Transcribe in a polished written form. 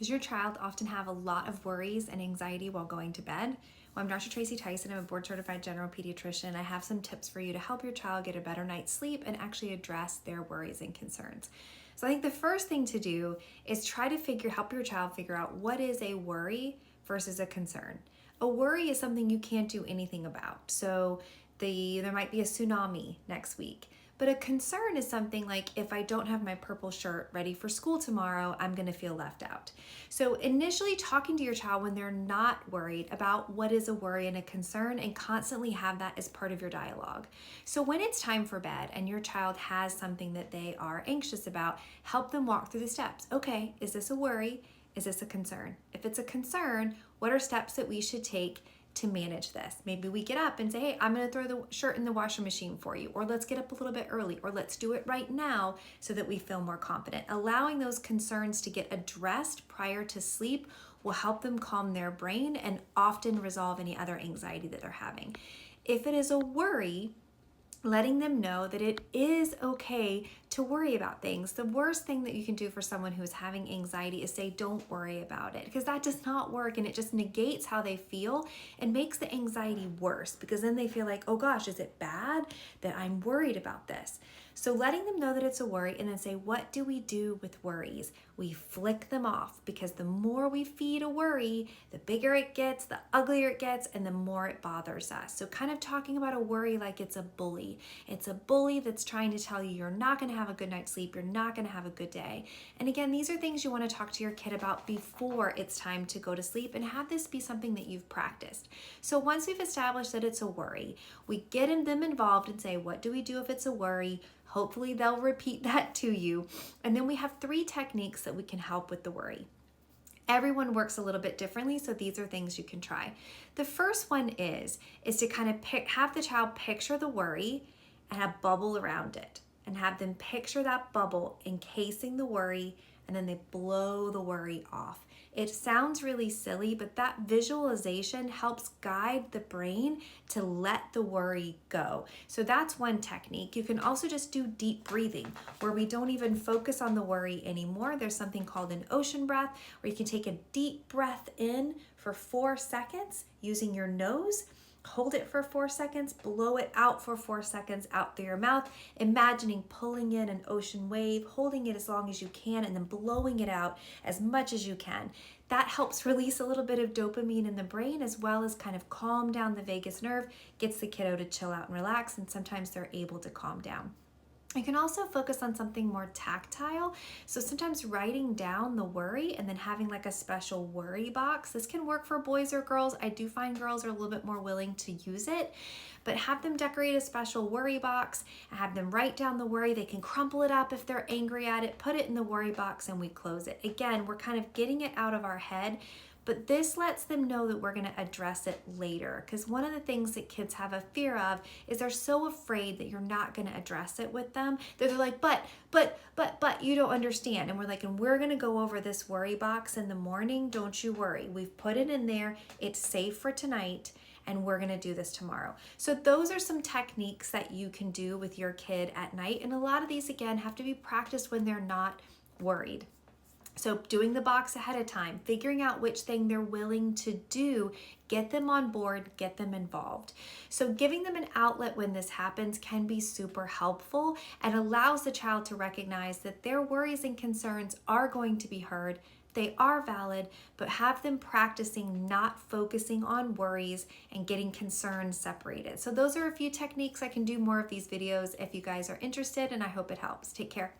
Does your child often have a lot of worries and anxiety while going to bed? Well, I'm Dr. Tracy Tyson. I'm a board certified general pediatrician. I have some tips for you to help your child get a better night's sleep and actually address their worries and concerns. So I think the first thing to do is try to help your child figure out what is a worry versus a concern. A worry is something you can't do anything about. So there might be a tsunami next week. But a concern is something like, if I don't have my purple shirt ready for school tomorrow, I'm going to feel left out. So initially talking to your child when they're not worried about what is a worry and a concern, and constantly have that as part of your dialogue. So when it's time for bed and your child has something that they are anxious about, help them walk through the steps. Okay, is this a worry? Is this a concern? If it's a concern, what are steps that we should take to manage this? Maybe we get up and say, hey, I'm going to throw the shirt in the washing machine for you, or let's get up a little bit early, or let's do it right now so that we feel more confident. Allowing those concerns to get addressed prior to sleep will help them calm their brain and often resolve any other anxiety that they're having. If it is a worry, letting them know that it is okay to worry about things. The worst thing that you can do for someone who's having anxiety is say, don't worry about it, because that does not work, and it just negates how they feel and makes the anxiety worse, because then they feel like, oh gosh, is it bad that I'm worried about this? So letting them know that it's a worry, and then say, what do we do with worries? We flick them off, because the more we feed a worry, the bigger it gets, the uglier it gets, and the more it bothers us. So kind of talking about a worry like it's a bully. It's a bully that's trying to tell you you're not going to have a good night's sleep, you're not going to have a good day. And again, these are things you want to talk to your kid about before it's time to go to sleep, and have this be something that you've practiced. So once we've established that it's a worry, we get them involved and say, what do we do if it's a worry? Hopefully they'll repeat that to you. And then we have 3 techniques that we can help with the worry. Everyone works a little bit differently, so these are things you can try. The first one is to kind of have the child picture the worry and a bubble around it, and have them picture that bubble encasing the worry, and then they blow the worry off. It sounds really silly, but that visualization helps guide the brain to let the worry go. So that's one technique. You can also just do deep breathing, where we don't even focus on the worry anymore. There's something called an ocean breath, where you can take a deep breath in for 4 seconds using your nose. Hold it for 4 seconds, blow it out for 4 seconds out through your mouth, imagining pulling in an ocean wave, holding it as long as you can, and then blowing it out as much as you can. That helps release a little bit of dopamine in the brain, as well as kind of calm down the vagus nerve, gets the kiddo to chill out and relax, and sometimes they're able to calm down. You can also focus on something more tactile. So sometimes writing down the worry and then having like a special worry box. This can work for boys or girls. I do find girls are a little bit more willing to use it, but have them decorate a special worry box and have them write down the worry. They can crumple it up if they're angry at it, put it in the worry box, and we close it. Again, we're kind of getting it out of our head, but this lets them know that we're going to address it later, because one of the things that kids have a fear of is they're so afraid that you're not going to address it with them. They're like, but you don't understand. And we're like, and we're going to go over this worry box in the morning. Don't you worry. We've put it in there. It's safe for tonight, and we're going to do this tomorrow. So those are some techniques that you can do with your kid at night. And a lot of these, again, have to be practiced when they're not worried. So doing the box ahead of time, figuring out which thing they're willing to do, get them on board, get them involved. So giving them an outlet when this happens can be super helpful, and allows the child to recognize that their worries and concerns are going to be heard. They are valid, but have them practicing not focusing on worries and getting concerns separated. So those are a few techniques. I can do more of these videos if you guys are interested, and I hope it helps. Take care.